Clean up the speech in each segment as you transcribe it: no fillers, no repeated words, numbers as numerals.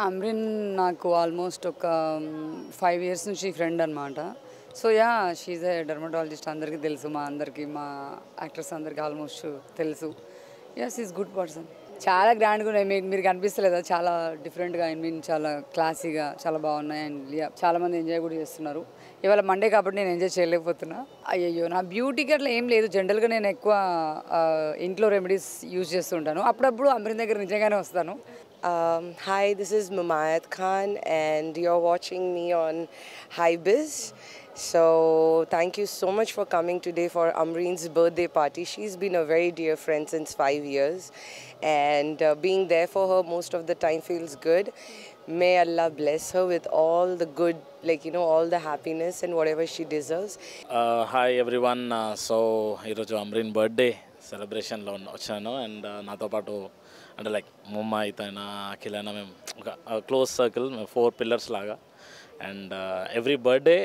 అమ్రిన్ నాకు ఆల్మోస్ట్ ఒక 5 ఇయర్స్ నుంచి ఫ్రెండ్ అనమాట. సో షీఈ్ ఏ డెర్మటాలజిస్ట్, అందరికీ తెలుసు, మా అందరికీ, మా యాక్టర్స్ అందరికీ ఆల్మోస్ట్ తెలుసు. She's good person. చాలా గ్రాండ్గా ఉన్నాయి. మీరు కనిపిస్తలేదా? చాలా డిఫరెంట్గా, చాలా క్లాసీగా, చాలా బాగున్నాయి. అండ్ చాలామంది ఎంజాయ్ కూడా చేస్తున్నారు. ఇవాళ మండే కాబట్టి నేను ఎంజాయ్ చేయలేకపోతున్నా. అయ్యయ్యో, నా బ్యూటీకి అట్లా ఏం లేదు. జనరల్గా నేను ఎక్కువ ఇంట్లో రెమెడీస్ యూజ్ చేస్తుంటాను. అప్పుడప్పుడు అమ్రిన్ దగ్గర నిజంగానే వస్తాను. Hi, this is Mumayat Khan, and you're watching me on Highbiz. So, thank you so much for coming today for Amreen's birthday party. She's been a very dear friend since 5 years, and being there for her most of the time feels good. May Allah bless her with all the good, all the happiness and whatever she deserves. Hi everyone. So, ఈరోజు Amreen birthday సెలబ్రేషన్లో వచ్చాను. And నాతో పాటు అంటే like ముమ్మ అయితేనా అఖిలైనా మేము ఒక close circle, మేము 4 pillars లాగా. అండ్ ఎవ్రీ బర్త్డే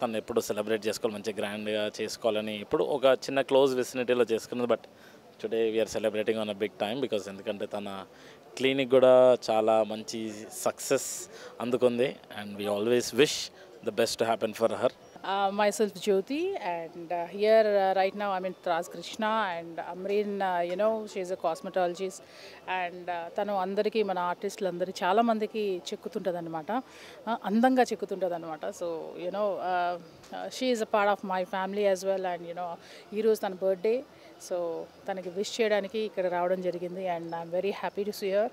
తను ఎప్పుడు సెలబ్రేట్ చేసుకోవాలి, మంచిగా గ్రాండ్గా చేసుకోవాలని ఇప్పుడు ఒక చిన్న క్లోజ్ విసినిటీలో చేసుకున్నది. But today we are celebrating on a big time because ఎందుకంటే తన క్లినిక్ కూడా చాలా మంచి సక్సెస్ అందుకుంది. And we always wish the best to happen for her. Myself Jyoti, and here right now I'm in Tras Krishna, and Amreen, she's a cosmetologist, and tanu andariki mana artistlu andari chaala mandiki chekkutuntadi anamata, andanga chekkutuntadi anamata. So she is a part of my family as well, and ee roju tana birthday, so tanaki wish cheyadaniki ikkada raavadam jarigindi, and I'm very happy to see her.